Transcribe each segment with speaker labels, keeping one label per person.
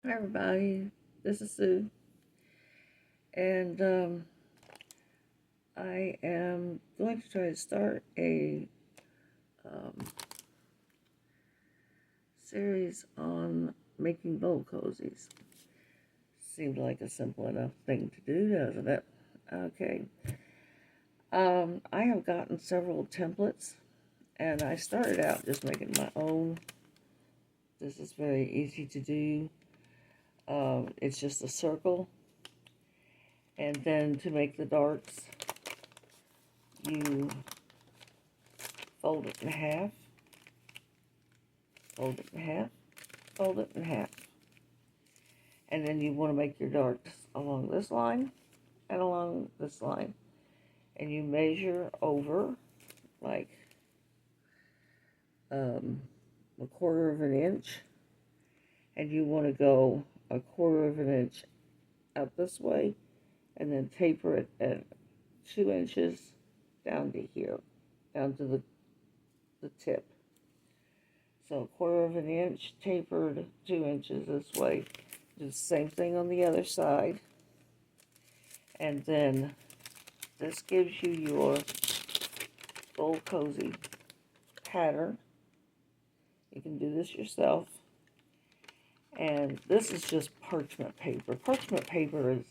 Speaker 1: Hi, everybody. This is Sue, and I am going to try to start a um, series on making bowl cozies. Seemed like a simple enough thing to do, doesn't it? Okay. I have gotten several templates, and I started out just making my own. This is very easy to do. It's just a circle, and then to make the darts, you fold it in half, fold it in half, fold it in half. And then you want to make your darts along this line and along this line. And you measure over like um, a quarter of an inch. And you want to go a quarter of an inch out this way and then taper it at 2 inches down to here, down to the tip. So a quarter of an inch tapered 2 inches this way. Do the same thing on the other side. And then this gives you your bowl cozy pattern. You can do this yourself. And this is just parchment paper. Parchment paper is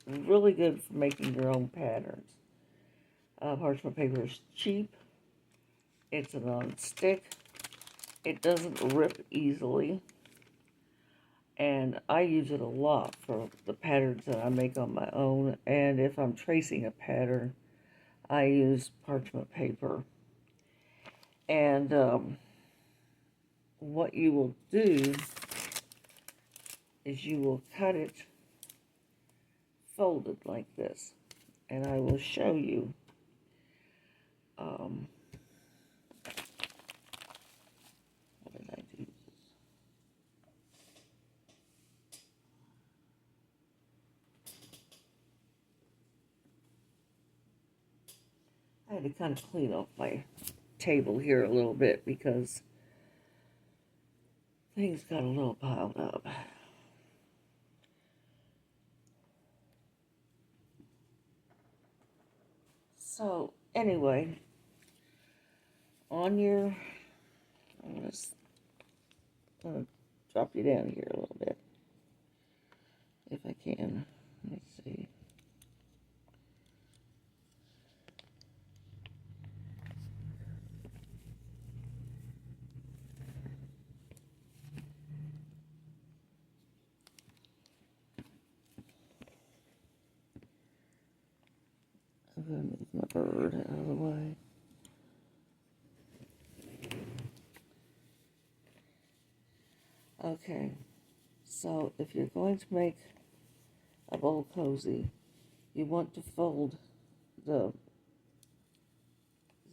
Speaker 1: really good for making your own patterns. Parchment paper is cheap. It's a non-stick. It doesn't rip easily. And I use it a lot for the patterns that I make on my own. And if I'm tracing a pattern, I use parchment paper. And what you will do is you will cut it folded like this. And I will show you. What did I do? I had to kind of clean up my table here a little bit because things got a little piled up. So anyway, on your, I'm gonna drop you down here a little bit if I can. Let's see. I'm gonna move my bird out of the way. Okay, so if you're going to make a bowl cozy, you want to fold the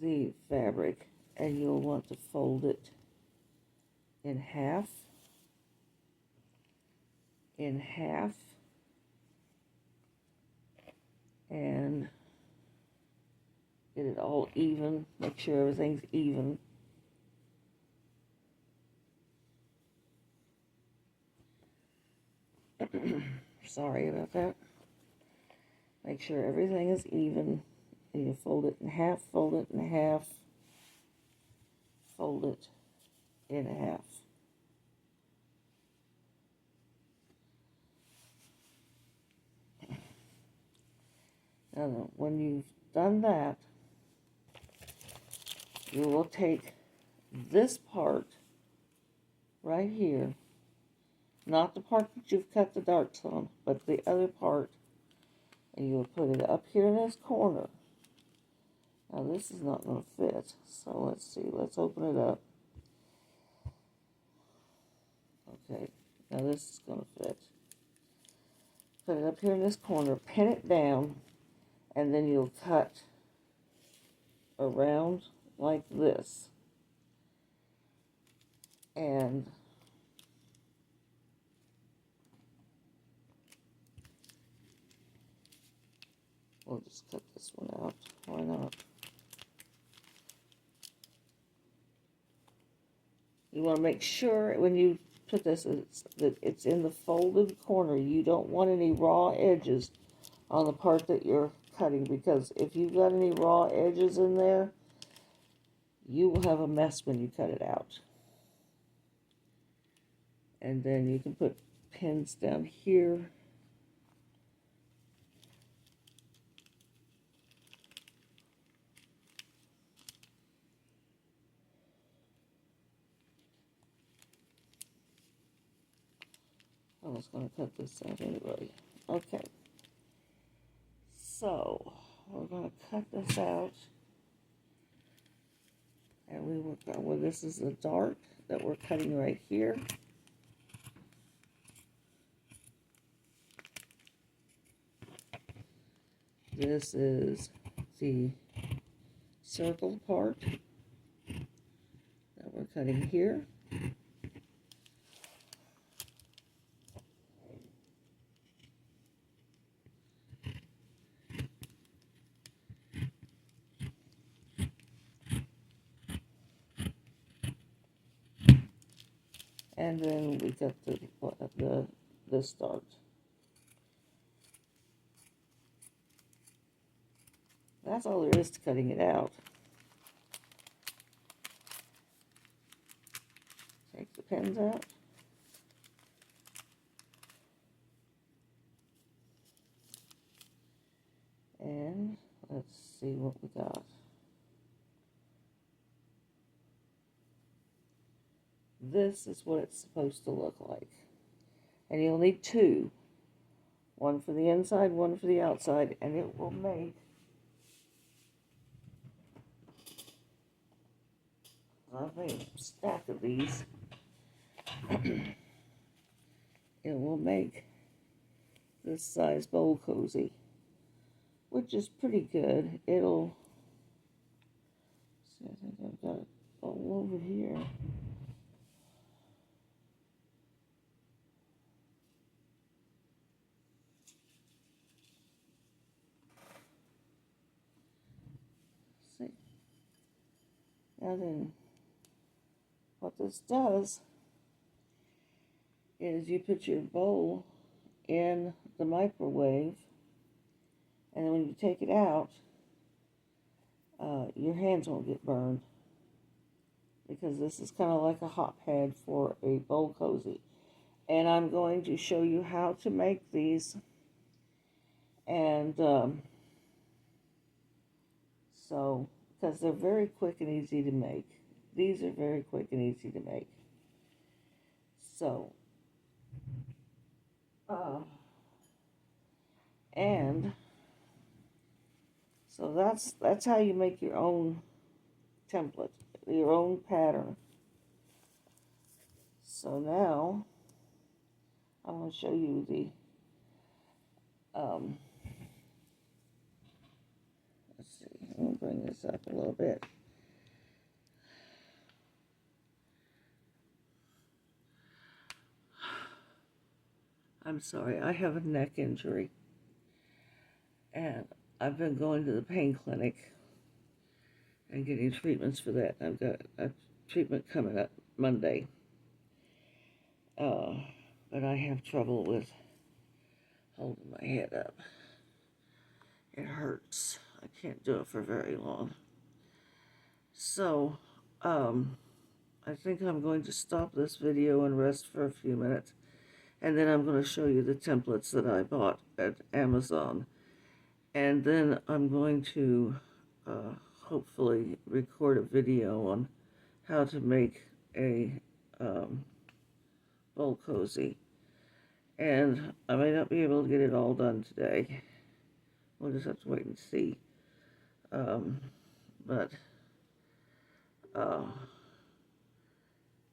Speaker 1: the fabric, and you'll want to fold it in half, in half, and get it all even. Make sure everything's even. Sorry about that. Make sure everything is even. And you fold it in half, fold it in half, fold it in half. Now, when you've done that, you will take this part right here, not the part that you've cut the darts on, but the other part, and you'll put it up here in this corner. Now this is not going to fit, so let's see, let's open it up. Okay, now this is going to fit. Put it up here in this corner, pin it down, and then you'll cut around like this. And we'll just cut this one out. Why not? You want to make sure when you put this is that it's in the folded corner. You don't want any raw edges on the part that you're cutting, because if you've got any raw edges in there, you will have a mess when you cut it out. And then you can put pins down here. I was going to cut this out anyway. Okay. So, we're going to cut this out. And we will go, well, this is the dark that we're cutting right here. This is the circle part that we're cutting here. And then we got the start. That's all there is to cutting it out. Take the pins out. And let's see what we got. This is what it's supposed to look like. And you'll need two. One for the inside, one for the outside, and it will make I've made a stack of these. It will make this size bowl cozy, which is pretty good. It'll see, I think I've got it all over here. See. Now then, what this does is you put your bowl in the microwave, and then when you take it out, your hands won't get burned, because this is kind of like a hot pad for a bowl cozy. And I'm going to show you how to make these, and so, because they're very quick and easy to make. These are very quick and easy to make. So, and so that's how you make your own template, your own pattern. So now I'm going to show you the let's see, I'm going to bring this up a little bit. I'm sorry, I have a neck injury, and I've been going to the pain clinic and getting treatments for that. I've got a treatment coming up Monday, but I have trouble with holding my head up. It hurts. I can't do it for very long. So, I think I'm going to stop this video and rest for a few minutes. And then I'm going to show you the templates that I bought at Amazon. And then I'm going to hopefully record a video on how to make a bowl cozy. And I may not be able to get it all done today. We'll just have to wait and see. But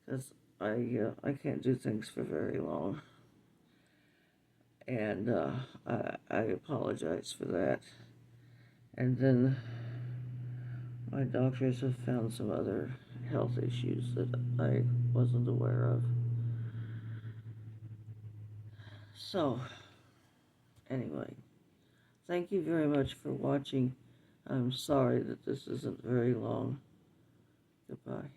Speaker 1: because I can't do things for very long. And I apologize for that. And then my doctors have found some other health issues that I wasn't aware of. So, anyway, thank you very much for watching. I'm sorry that this isn't very long. Goodbye.